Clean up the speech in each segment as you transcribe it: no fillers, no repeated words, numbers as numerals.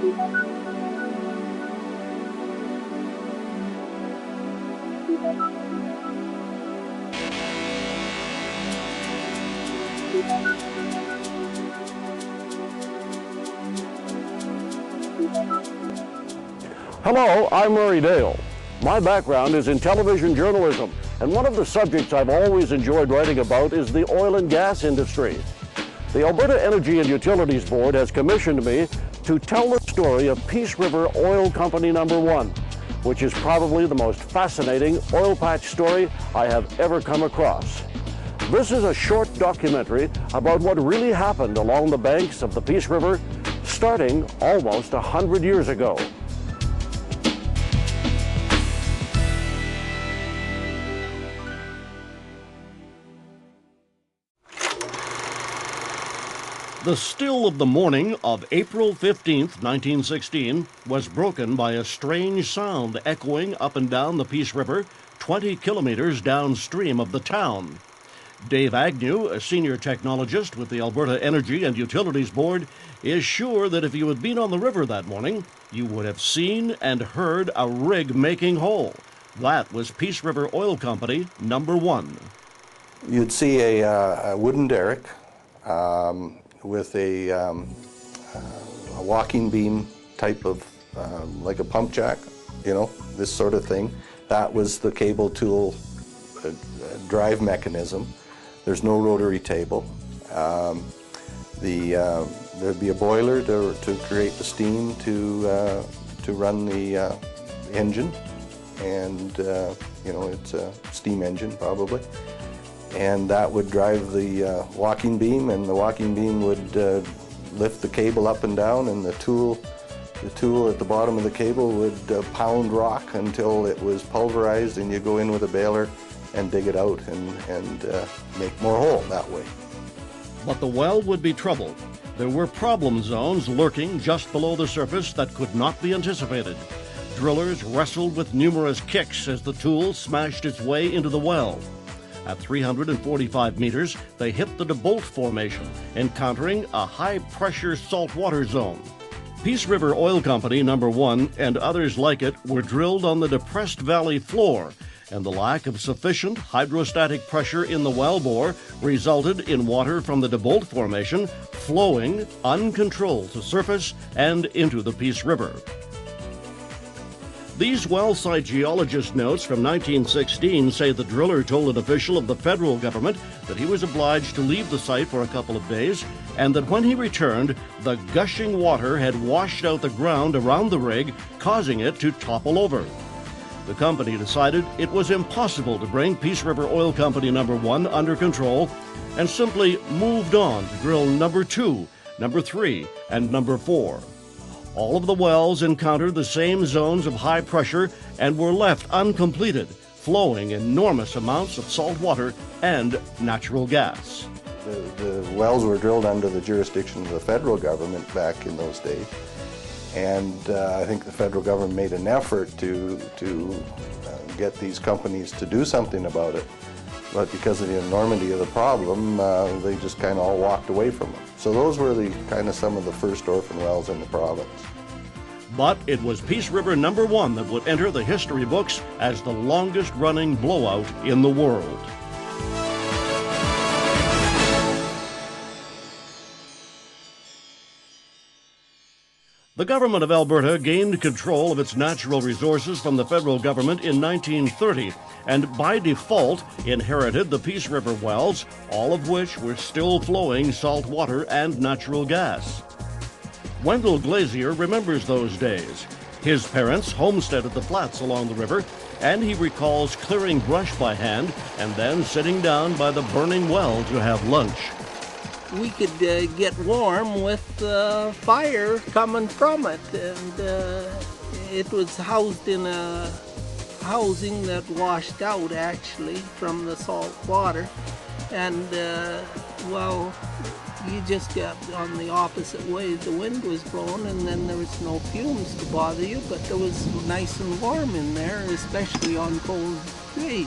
Hello, I'm Murray Dale. My background is in television journalism, and one of the subjects I've always enjoyed writing about is the oil and gas industry. The Alberta Energy and Utilities Board has commissioned me to tell the story of Peace River Oil Company No. 1, which is probably the most fascinating oil patch story I have ever come across. This is a short documentary about what really happened along the banks of the Peace River starting almost 100 years ago. The still of the morning of April 15th, 1916, was broken by a strange sound echoing up and down the Peace River, 20 kilometers downstream of the town. Dave Agnew, a senior technologist with the Alberta Energy and Utilities Board, is sure that if you had been on the river that morning, you would have seen and heard a rig making whole. That was Peace River Oil Company No. 1. You'd see a wooden derrick with a walking beam type of, like a pump jack, you know, this sort of thing. That was the cable tool drive mechanism. There's no rotary table. There'd be a boiler to create the steam to run the engine, and you know, it's a steam engine probably. And that would drive the walking beam, and the walking beam would lift the cable up and down, and the tool at the bottom of the cable would pound rock until it was pulverized, and you go in with a baler and dig it out and make more hole that way. But the well would be troubled. There were problem zones lurking just below the surface that could not be anticipated. Drillers wrestled with numerous kicks as the tool smashed its way into the well. At 345 meters, they hit the DeBolt Formation, encountering a high-pressure saltwater zone. Peace River Oil Company No. 1 and others like it were drilled on the depressed valley floor, and the lack of sufficient hydrostatic pressure in the wellbore resulted in water from the DeBolt Formation flowing uncontrolled to surface and into the Peace River. These well site geologist notes from 1916 say the driller told an official of the federal government that he was obliged to leave the site for a couple of days, and that when he returned, the gushing water had washed out the ground around the rig, causing it to topple over. The company decided it was impossible to bring Peace River Oil Company No. 1 under control, and simply moved on to drill No. 2, No. 3, and No. 4. All of the wells encountered the same zones of high pressure and were left uncompleted, flowing enormous amounts of salt water and natural gas. The wells were drilled under the jurisdiction of the federal government back in those days, and I think the federal government made an effort to get these companies to do something about it. But because of the enormity of the problem, they just kind of all walked away from it. So those were the kind of some of the first orphan wells in the province. But it was Peace River No. 1 that would enter the history books as the longest-running blowout in the world. The government of Alberta gained control of its natural resources from the federal government in 1930, and by default inherited the Peace River wells, all of which were still flowing salt water and natural gas. Wendell Glazier remembers those days. His parents homesteaded the flats along the river, and he recalls clearing brush by hand and then sitting down by the burning well to have lunch. We could get warm with fire coming from it, and it was housed in a housing that washed out actually from the salt water, and well, you just got on the opposite way. The wind was blowing, and then there was no fumes to bother you, but it was nice and warm in there, especially on cold days.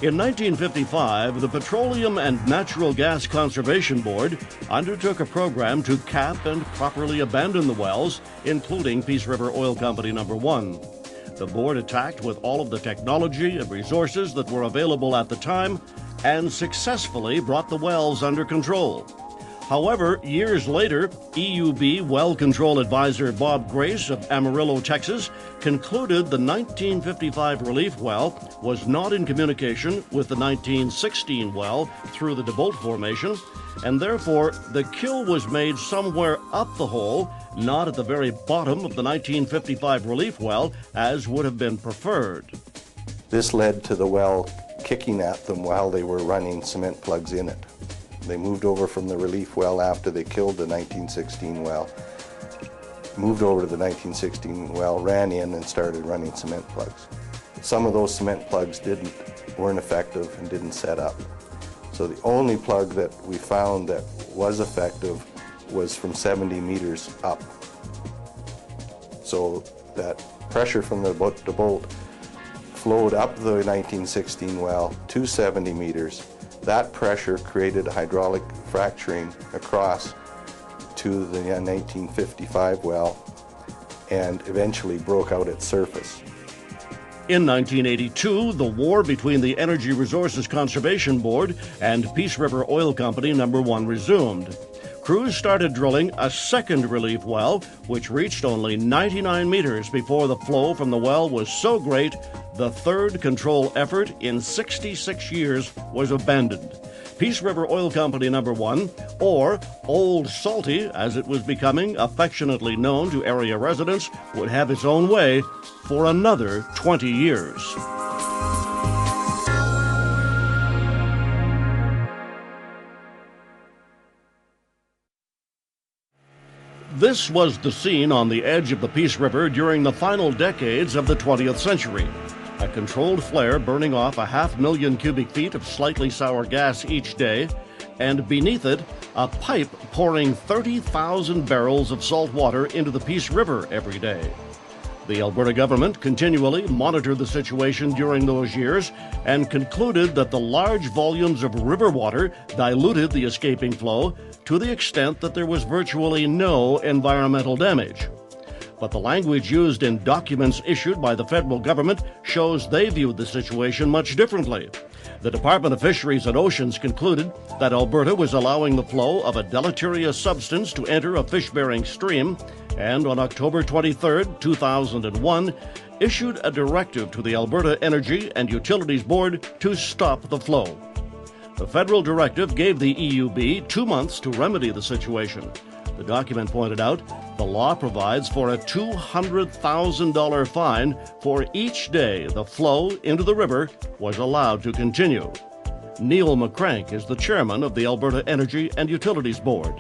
In 1955, the Petroleum and Natural Gas Conservation Board undertook a program to cap and properly abandon the wells, including Peace River Oil Company No. 1. The board attacked with all of the technology and resources that were available at the time and successfully brought the wells under control. However, years later, EUB well control advisor Bob Grace of Amarillo, Texas, concluded the 1955 relief well was not in communication with the 1916 well through the DeBolt Formation, and therefore the kill was made somewhere up the hole, not at the very bottom of the 1955 relief well, as would have been preferred. This led to the well kicking at them while they were running cement plugs in it. They moved over from the relief well after they killed the 1916 well, moved over to the 1916 well, ran in and started running cement plugs. Some of those cement plugs weren't effective and didn't set up. So the only plug that we found that was effective was from 70 meters up. So that pressure from the bolt flowed up the 1916 well to 70 meters. That pressure created a hydraulic fracturing across to the 1955 well and eventually broke out its surface. In 1982, the war between the Energy Resources Conservation Board and Peace River Oil Company No. 1 resumed. Crews started drilling a second relief well, which reached only 99 meters before the flow from the well was so great the third control effort in 66 years was abandoned. Peace River Oil Company No. 1, or Old Salty as it was becoming affectionately known to area residents, would have its own way for another 20 years. This was the scene on the edge of the Peace River during the final decades of the 20th century. A controlled flare burning off 500,000 cubic feet of slightly sour gas each day, and beneath it, a pipe pouring 30,000 barrels of salt water into the Peace River every day. The Alberta government continually monitored the situation during those years and concluded that the large volumes of river water diluted the escaping flow to the extent that there was virtually no environmental damage. But the language used in documents issued by the federal government shows they viewed the situation much differently. The Department of Fisheries and Oceans concluded that Alberta was allowing the flow of a deleterious substance to enter a fish-bearing stream, and on October 23, 2001, issued a directive to the Alberta Energy and Utilities Board to stop the flow. The federal directive gave the EUB 2 months to remedy the situation. The document pointed out the law provides for a $200,000 fine for each day the flow into the river was allowed to continue. Neil McCrank is the chairman of the Alberta Energy and Utilities Board.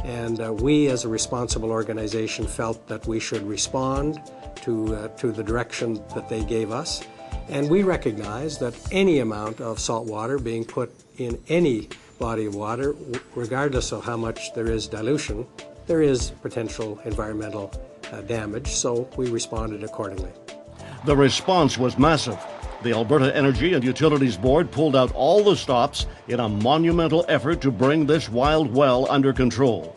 And we, as a responsible organization, felt that we should respond to the direction that they gave us. And we recognize that any amount of salt water being put in any body of water, regardless of how much there is dilution, there is potential environmental damage, so we responded accordingly. The response was massive. The Alberta Energy and Utilities Board pulled out all the stops in a monumental effort to bring this wild well under control.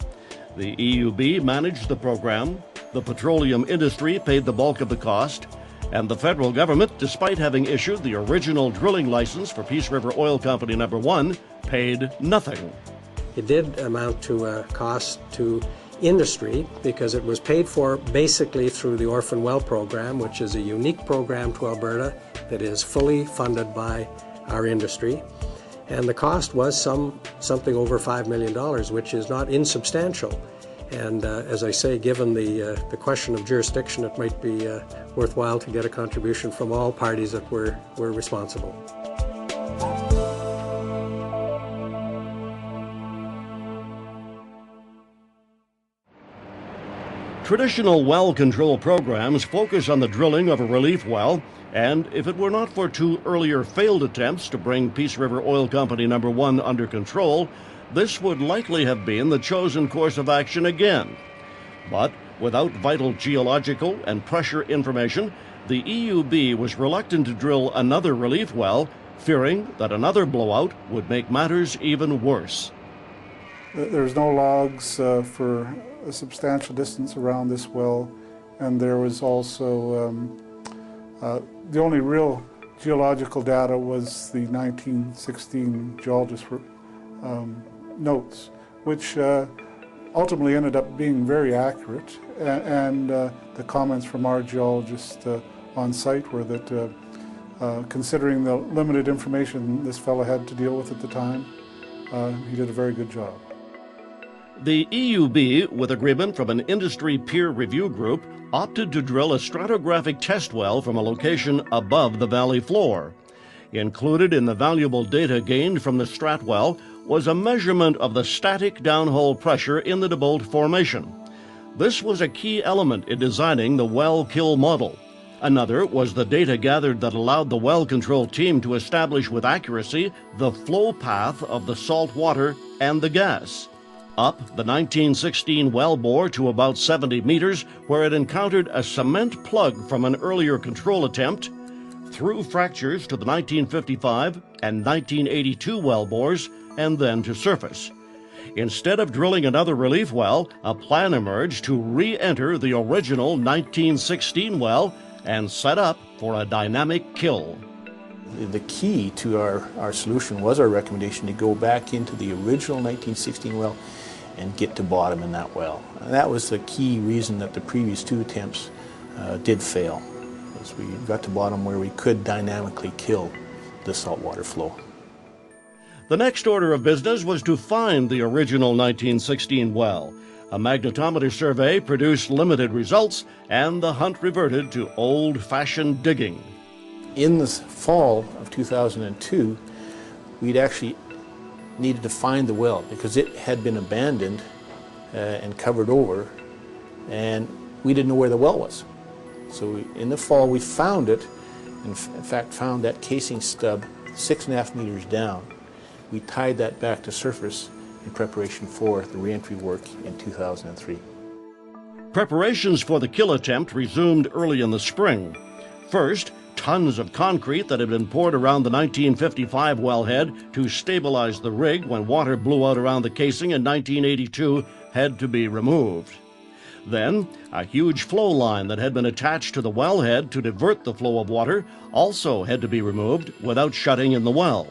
The EUB managed the program, the petroleum industry paid the bulk of the cost, and the federal government, despite having issued the original drilling license for Peace River Oil Company No. 1, paid nothing. It did amount to a cost to industry because it was paid for basically through the Orphan Well program, which is a unique program to Alberta that is fully funded by our industry. And the cost was something over $5 million, which is not insubstantial. And as I say, given the question of jurisdiction, it might be worthwhile to get a contribution from all parties that were responsible. Traditional well control programs focus on the drilling of a relief well, and if it were not for 2 earlier failed attempts to bring Peace River Oil Company No. 1 under control, this would likely have been the chosen course of action again. But without vital geological and pressure information, the EUB was reluctant to drill another relief well fearing that another blowout would make matters even worse. There's no logs for a substantial distance around this well, and there was also the only real geological data was the 1916 geologist notes, which ultimately ended up being very accurate, and the comments from our geologist on site were that considering the limited information this fellow had to deal with at the time, he did a very good job. The EUB, with agreement from an industry peer review group, opted to drill a stratigraphic test well from a location above the valley floor. Included in the valuable data gained from the strat well was a measurement of the static downhole pressure in the DeBolt Formation. This was a key element in designing the well kill model. Another was the data gathered that allowed the well control team to establish with accuracy the flow path of the salt water and the gas. Up the 1916 well bore to about 70 meters, where it encountered a cement plug from an earlier control attempt, through fractures to the 1955 and 1982 well bores, and then to surface. Instead of drilling another relief well, a plan emerged to re-enter the original 1916 well and set up for a dynamic kill. The key to our solution was our recommendation to go back into the original 1916 well and get to bottom in that well. And that was the key reason that the previous two attempts did fail, was we got to bottom where we could dynamically kill the saltwater flow. The next order of business was to find the original 1916 well. A magnetometer survey produced limited results, and the hunt reverted to old-fashioned digging. In the fall of 2002, we'd actually needed to find the well because it had been abandoned and covered over, and we didn't know where the well was. So in the fall we found it, and in fact found that casing stub 6.5 meters down. We tied that back to surface in preparation for the reentry work in 2003. Preparations for the kill attempt resumed early in the spring. First, tons of concrete that had been poured around the 1955 wellhead to stabilize the rig when water blew out around the casing in 1982 had to be removed. Then, a huge flow line that had been attached to the wellhead to divert the flow of water also had to be removed without shutting in the well.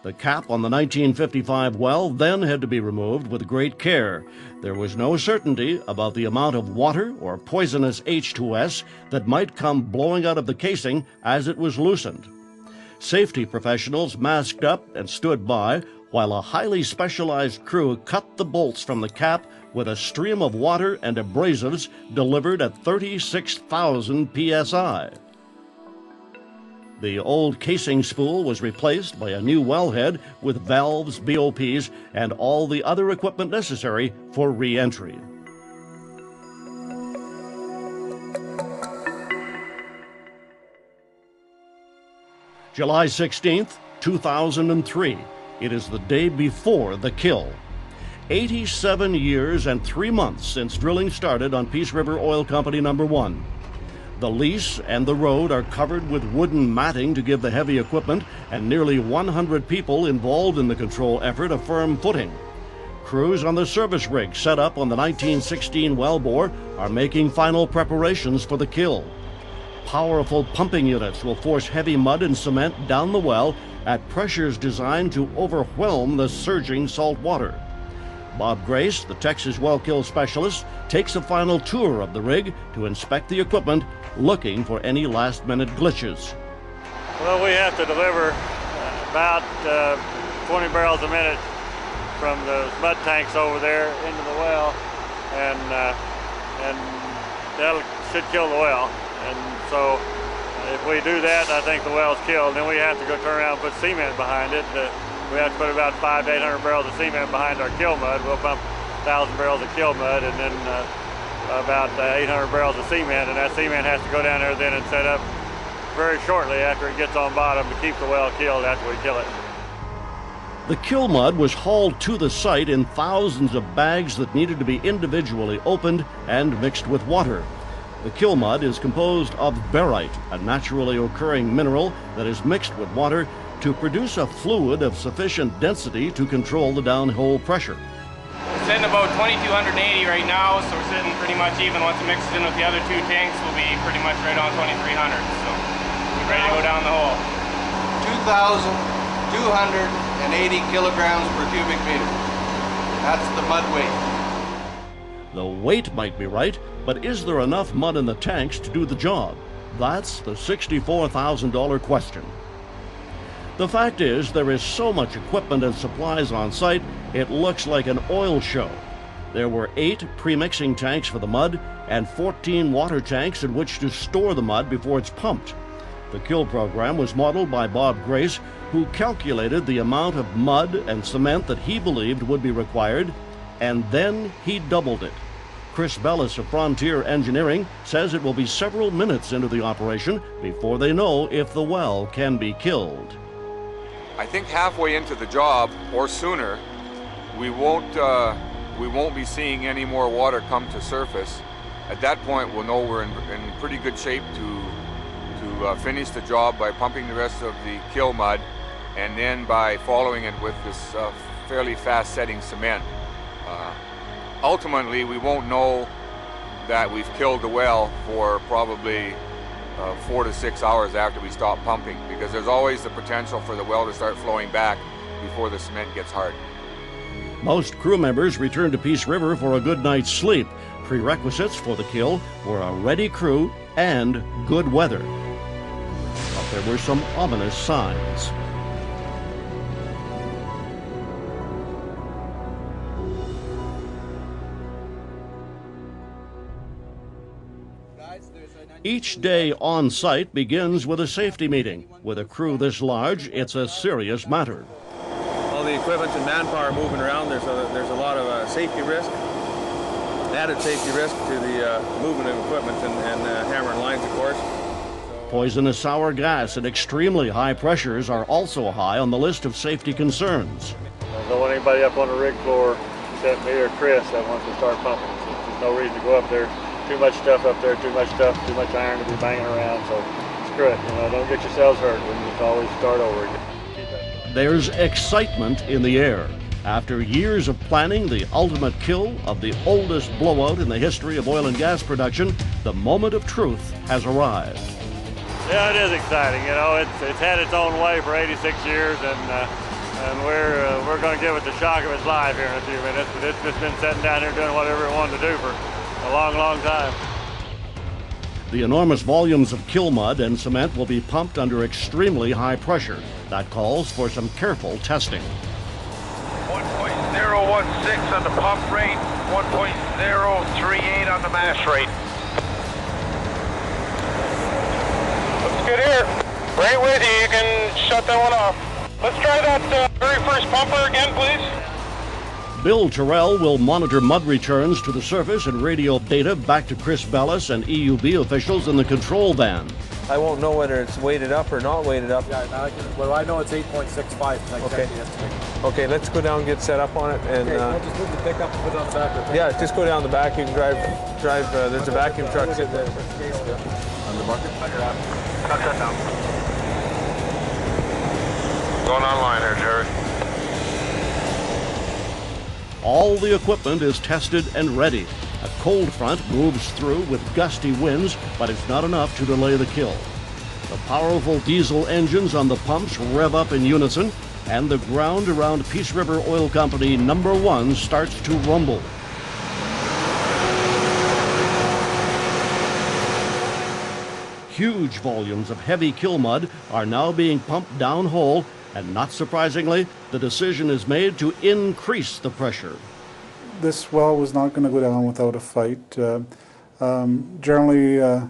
The cap on the 1955 well then had to be removed with great care. There was no certainty about the amount of water or poisonous H2S that might come blowing out of the casing as it was loosened. Safety professionals masked up and stood by while a highly specialized crew cut the bolts from the cap with a stream of water and abrasives delivered at 36,000 psi. The old casing spool was replaced by a new wellhead with valves, BOPs, and all the other equipment necessary for re-entry. July 16th, 2003. It is the day before the kill. 87 years and 3 months since drilling started on Peace River Oil Company No. 1. The lease and the road are covered with wooden matting to give the heavy equipment and nearly 100 people involved in the control effort a firm footing. Crews on the service rig set up on the 1916 wellbore are making final preparations for the kill. Powerful pumping units will force heavy mud and cement down the well at pressures designed to overwhelm the surging salt water. Bob Grace, the Texas well kill specialist, takes a final tour of the rig to inspect the equipment, looking for any last-minute glitches. Well, we have to deliver about 20 barrels a minute from the mud tanks over there into the well, and that should kill the well. And so if we do that, I think the well's killed. Then we have to go turn around and put cement behind it. We have to put about 500 to 800 barrels of cement behind our kill mud. We'll pump 1,000 barrels of kill mud and then about 800 barrels of cement, and that cement has to go down there then and set up very shortly after it gets on bottom to keep the well killed after we kill it. The kill mud was hauled to the site in thousands of bags that needed to be individually opened and mixed with water. The kill mud is composed of barite, a naturally occurring mineral that is mixed with water to produce a fluid of sufficient density to control the downhole pressure. We're sitting about 2,280 right now, so we're sitting pretty much even. Once it mixes in with the other two tanks, we'll be pretty much right on 2,300. So we're ready to go down the hole. 2,280 kilograms per cubic meter. That's the mud weight. The weight might be right, but is there enough mud in the tanks to do the job? That's the $64,000 question. The fact is, there is so much equipment and supplies on site, it looks like an oil show. There were 8 pre-mixing tanks for the mud and 14 water tanks in which to store the mud before it's pumped. The kill program was modeled by Bob Grace, who calculated the amount of mud and cement that he believed would be required, and then he doubled it. Chris Bellis of Frontier Engineering says it will be several minutes into the operation before they know if the well can be killed. I think halfway into the job, or sooner, we won't be seeing any more water come to surface. At that point, we'll know we're in pretty good shape to finish the job by pumping the rest of the kill mud, and then by following it with this fairly fast-setting cement. Ultimately, we won't know that we've killed the well for probably 4 to 6 hours after we stop pumping, because there's always the potential for the well to start flowing back before the cement gets hard. Most crew members returned to Peace River for a good night's sleep. Prerequisites for the kill were a ready crew and good weather. But there were some ominous signs. Each day on site begins with a safety meeting. With a crew this large, it's a serious matter. All the equipment and manpower moving around, there's a lot of safety risk, added safety risk to the movement of equipment and hammering lines, of course. Poisonous sour gas and extremely high pressures are also high on the list of safety concerns. I don't want anybody up on the rig floor except me or Chris that wants to start pumping. So there's no reason to go up there. Too much stuff up there, too much iron to be banging around, so screw it, don't get yourselves hurt. We can just always start over again. There's excitement in the air. After years of planning the ultimate kill of the oldest blowout in the history of oil and gas production, the moment of truth has arrived. Yeah, it is exciting. It's had its own way for 86 years, and we're going to give it the shock of its life here in a few minutes. But it's just been sitting down here doing whatever it wanted to do for a long, long time. The enormous volumes of kill mud and cement will be pumped under extremely high pressure. That calls for some careful testing. 1.016 on the pump rate, 1.038 on the mash rate. Looks good here. Right with you. You can shut that one off. Let's try that very first pumper again, please. Bill Terrell will monitor mud returns to the surface and radio data back to Chris Bellis and EUB officials in the control van. I won't know whether it's weighted up or not weighted up. Yeah, well, I know it's 8.65. Okay. Okay, let's go down and get set up on it. And okay, we'll just move the pickup and put it on the back. Yeah, just go down the back. You can drive. There's a vacuum truck sitting there. On the bucket. Tuck that down. Going online here, Jerry. All the equipment is tested and ready. A cold front moves through with gusty winds, but it's not enough to delay the kill. The powerful diesel engines on the pumps rev up in unison, and the ground around Peace River Oil Company number 1 starts to rumble. Huge volumes of heavy kill mud are now being pumped downhole, and not surprisingly, the decision is made to increase the pressure. This well was not going to go down without a fight. Generally, a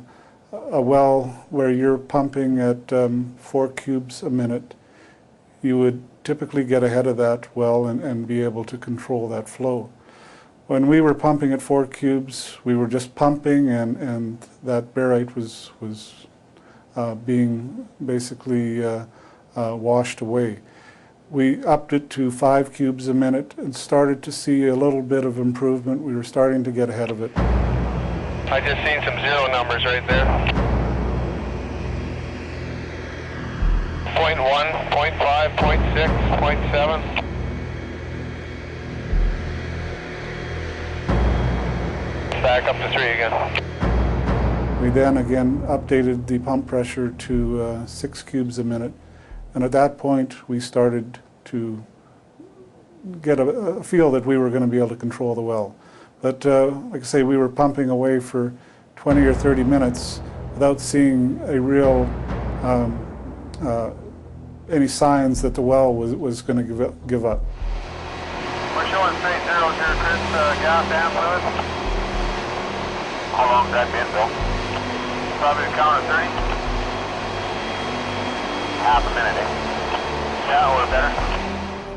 well where you're pumping at 4 cubes a minute, you would typically get ahead of that well and be able to control that flow. When we were pumping at 4 cubes, we were just pumping, and that barite was being basically washed away. We upped it to 5 cubes a minute and started to see a little bit of improvement. We were starting to get ahead of it. I just seen some 0 numbers right there. 0.1, 0.5, 0.6, 0.7. Back up to 3 again. We then again updated the pump pressure to 6 cubes a minute, and at that point we started to get a feel that we were going to be able to control the well. But like I say, we were pumping away for 20 or 30 minutes without seeing a real any signs that the well was going to give up. We're showing straight zeros here, Chris. Gas and fluid. How long has that been, Bill? Probably a count of 30. Half a minute, eh? Yeah, or better.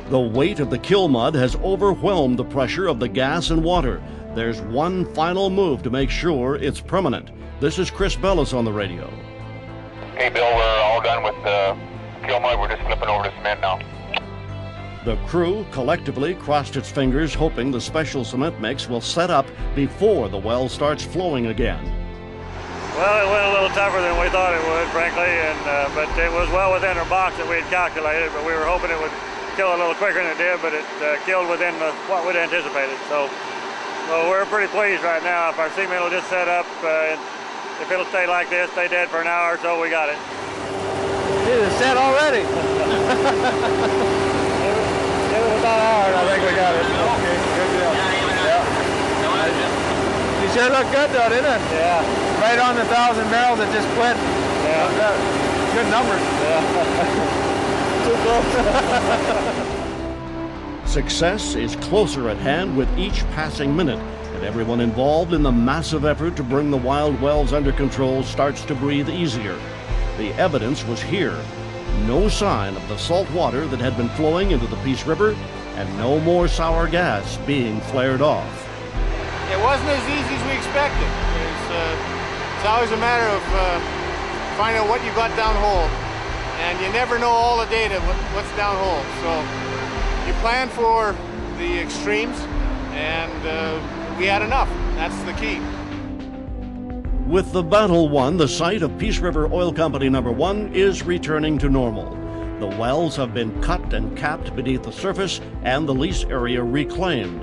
The weight of the kill mud has overwhelmed the pressure of the gas and water. There's one final move to make sure it's permanent. This is Chris Bellis on the radio. Hey, Bill, we're all done with the kill mud. We're just flipping over to cement now. The crew collectively crossed its fingers, hoping the special cement mix will set up before the well starts flowing again. Well, it went a little tougher than we thought it would, frankly, but it was well within our box that we had calculated, but we were hoping it would kill a little quicker than it did, but it killed within what we'd anticipated. So we're pretty pleased right now. If our cement will just set up, if it'll stay like this, stay dead for an hour or so, we got it. It is set already. It was about an hour, and I think we got it. Okay, good deal. Yeah. You sure look good though, didn't it? Yeah. Right on the 1,000 barrels that just quit. Yeah. Good numbers. Yeah. Too close. Success is closer at hand with each passing minute, and everyone involved in the massive effort to bring the wild wells under control starts to breathe easier. The evidence was here. No sign of the salt water that had been flowing into the Peace River, and no more sour gas being flared off. It wasn't as easy as we expected. It's always a matter of finding out what you got down hole, and you never know all the data what's down hole. So you plan for the extremes, and we had enough. That's the key. With the battle won, the site of Peace River Oil Company No. 1 is returning to normal. The wells have been cut and capped beneath the surface and the lease area reclaimed.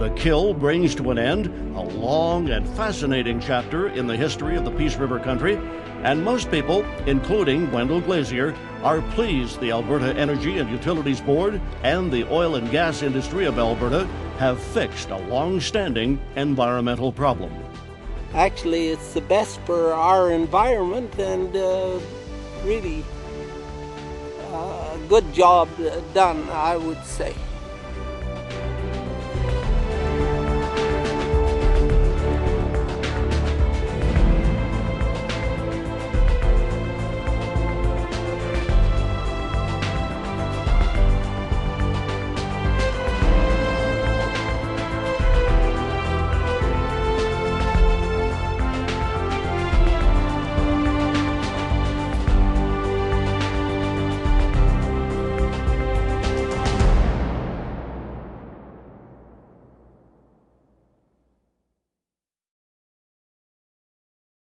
The kill brings to an end a long and fascinating chapter in the history of the Peace River country, and most people, including Wendell Glazier, are pleased the Alberta Energy and Utilities Board and the oil and gas industry of Alberta have fixed a long-standing environmental problem. Actually, it's the best for our environment, and really a good job done, I would say.